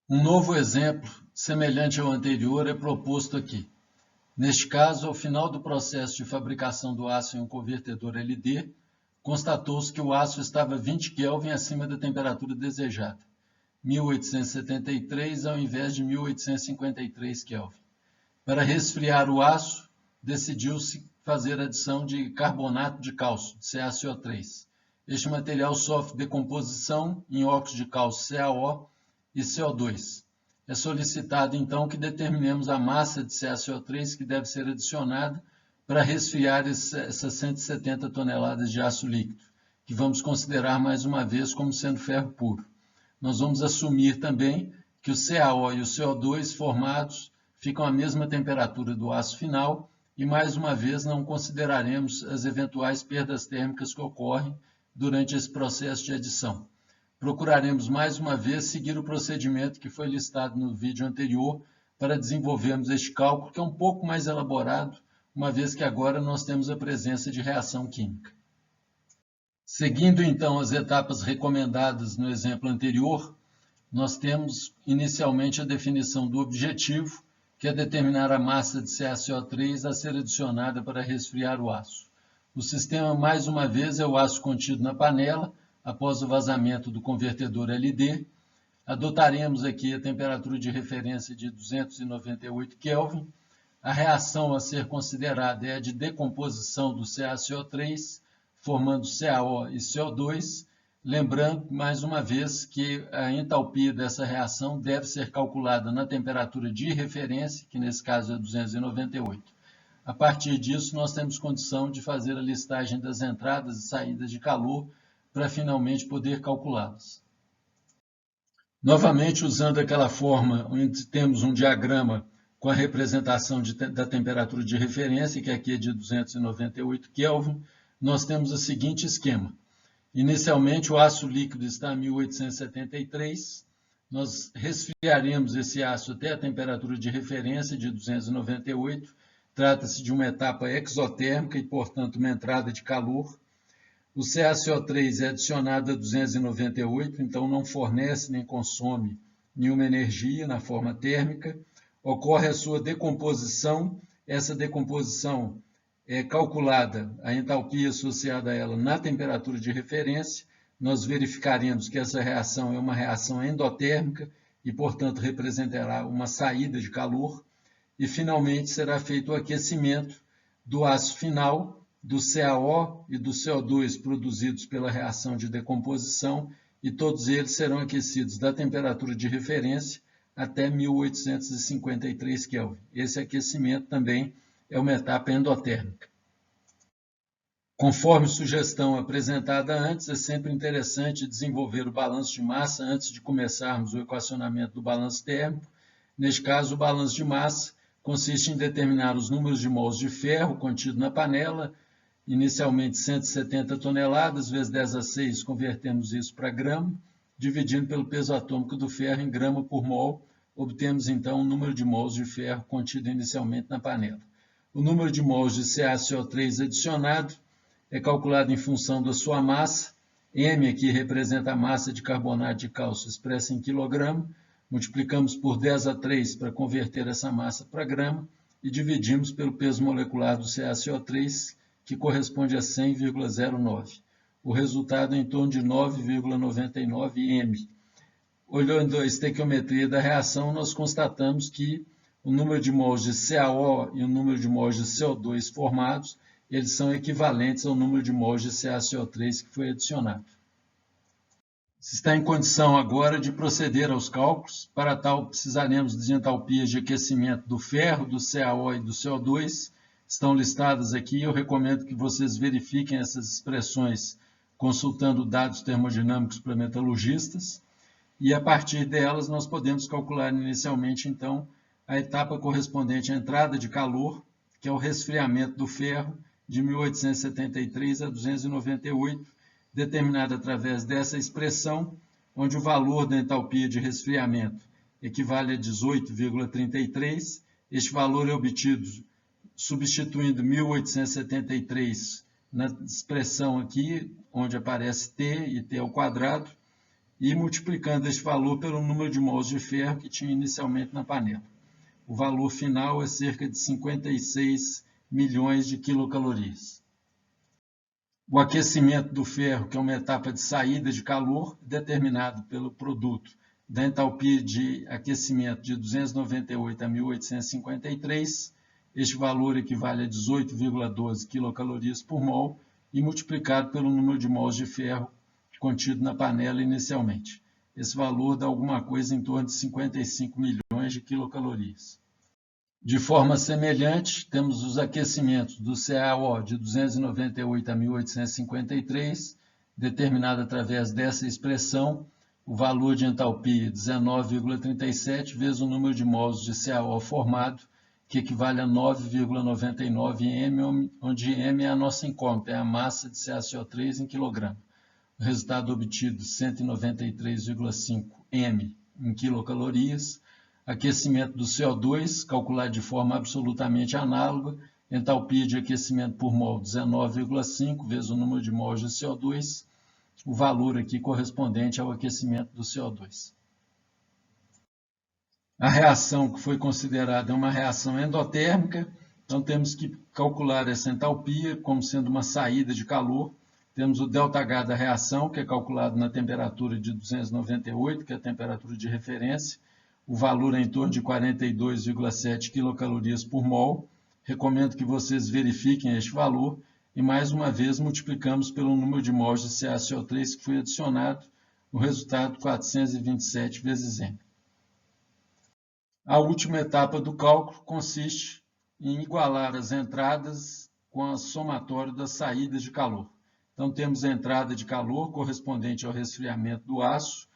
Um novo exemplo, semelhante ao anterior, é proposto aqui. Neste caso, ao final do processo de fabricação do aço em um convertedor LD, constatou-se que o aço estava 20 Kelvin acima da temperatura desejada, 1873 ao invés de 1853 Kelvin. Para resfriar o aço, decidiu-se fazer adição de carbonato de cálcio, CaCO3. Este material sofre decomposição em óxido de cálcio CaO e CO2. É solicitado, então, que determinemos a massa de CaCO3 que deve ser adicionada para resfriar essas 170 toneladas de aço líquido, que vamos considerar mais uma vez como sendo ferro puro. Nós vamos assumir também que o CaO e o CO2 formados ficam à mesma temperatura do aço final e, mais uma vez, não consideraremos as eventuais perdas térmicas que ocorrem durante esse processo de adição. Procuraremos mais uma vez seguir o procedimento que foi listado no vídeo anterior para desenvolvermos este cálculo, que é um pouco mais elaborado, uma vez que agora nós temos a presença de reação química. Seguindo então as etapas recomendadas no exemplo anterior, nós temos inicialmente a definição do objetivo, que é determinar a massa de CaCO3 a ser adicionada para resfriar o aço. O sistema, mais uma vez, é o aço contido na panela, após o vazamento do convertedor LD. Adotaremos aqui a temperatura de referência de 298 Kelvin. A reação a ser considerada é a de decomposição do CaCO3, formando CaO e CO2, lembrando, mais uma vez, que a entalpia dessa reação deve ser calculada na temperatura de referência, que nesse caso é 298. A partir disso, nós temos condição de fazer a listagem das entradas e saídas de calor para finalmente poder calculá-las. Novamente, usando aquela forma onde temos um diagrama com a representação da temperatura de referência, que aqui é de 298 Kelvin, nós temos o seguinte esquema. Inicialmente, o aço líquido está a 1873, nós resfriaremos esse aço até a temperatura de referência de 298, trata-se de uma etapa exotérmica e, portanto, uma entrada de calor. O CaCO3 é adicionado a 298, então não fornece nem consome nenhuma energia na forma térmica. Ocorre a sua decomposição, essa decomposição é calculada, a entalpia associada a ela na temperatura de referência. Nós verificaremos que essa reação é uma reação endotérmica e, portanto, representará uma saída de calor. E, finalmente, será feito o aquecimento do aço final, do CaO e do CO2 produzidos pela reação de decomposição, e todos eles serão aquecidos da temperatura de referência até 1853 Kelvin. Esse aquecimento também é uma etapa endotérmica. Conforme sugestão apresentada antes, é sempre interessante desenvolver o balanço de massa antes de começarmos o equacionamento do balanço térmico. Neste caso, o balanço de massa consiste em determinar os números de mols de ferro contido na panela, inicialmente 170 toneladas, vezes 10 a 6, convertemos isso para grama, dividindo pelo peso atômico do ferro em grama por mol, obtemos então o número de mols de ferro contido inicialmente na panela. O número de mols de CaCO3 adicionado é calculado em função da sua massa, M aqui representa a massa de carbonato de cálcio expressa em quilograma, multiplicamos por 10 a 3 para converter essa massa para grama e dividimos pelo peso molecular do CaCO3, que corresponde a 100,09. O resultado é em torno de 9,99 m. Olhando a estequiometria da reação, nós constatamos que o número de mols de CaO e o número de mols de CO2 formados, eles são equivalentes ao número de mols de CaCO3 que foi adicionado. Se está em condição agora de proceder aos cálculos, para tal precisaremos de entalpias de aquecimento do ferro, do CaO e do CO2, estão listadas aqui. Eu recomendo que vocês verifiquem essas expressões consultando dados termodinâmicos para metalurgistas, e a partir delas nós podemos calcular inicialmente, então, a etapa correspondente à entrada de calor, que é o resfriamento do ferro de 1873 a 298, determinada através dessa expressão, onde o valor da entalpia de resfriamento equivale a 18,33. Este valor é obtido substituindo 1873 na expressão aqui, onde aparece t e t ao quadrado, e multiplicando este valor pelo número de mols de ferro que tinha inicialmente na panela. O valor final é cerca de 56 milhões de quilocalorias. O aquecimento do ferro, que é uma etapa de saída de calor, determinado pelo produto da entalpia de aquecimento de 298 a 1853, este valor equivale a 18,12 quilocalorias por mol e multiplicado pelo número de mols de ferro contido na panela inicialmente. Esse valor dá alguma coisa em torno de 55 milhões de quilocalorias. De forma semelhante, temos os aquecimentos do CaO de 298 a 1853, determinado através dessa expressão, o valor de entalpia 19,37 vezes o número de mols de CaO formado, que equivale a 9,99 m, onde m é a nossa incógnita, é a massa de CaCO3 em quilograma. O resultado obtido 193,5 m em quilocalorias. Aquecimento do CO2, calculado de forma absolutamente análoga, entalpia de aquecimento por mol 19,5 vezes o número de mols de CO2, o valor aqui correspondente ao aquecimento do CO2. A reação que foi considerada é uma reação endotérmica, então temos que calcular essa entalpia como sendo uma saída de calor. Temos o ΔH da reação, que é calculado na temperatura de 298, que é a temperatura de referência. O valor é em torno de 42,7 quilocalorias por mol. Recomendo que vocês verifiquem este valor e, mais uma vez, multiplicamos pelo número de mols de CaCO3 que foi adicionado, o resultado 427 vezes m. A última etapa do cálculo consiste em igualar as entradas com a somatória das saídas de calor. Então, temos a entrada de calor correspondente ao resfriamento do aço,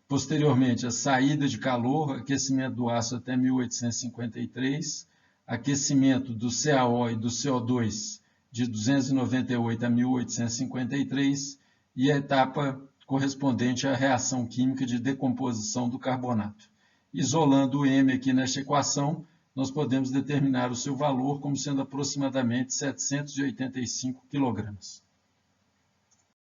posteriormente a saída de calor, aquecimento do aço até 1853, aquecimento do CaO e do CO2 de 298 a 1853 e a etapa correspondente à reação química de decomposição do carbonato. Isolando o M aqui nesta equação, nós podemos determinar o seu valor como sendo aproximadamente 785 kg.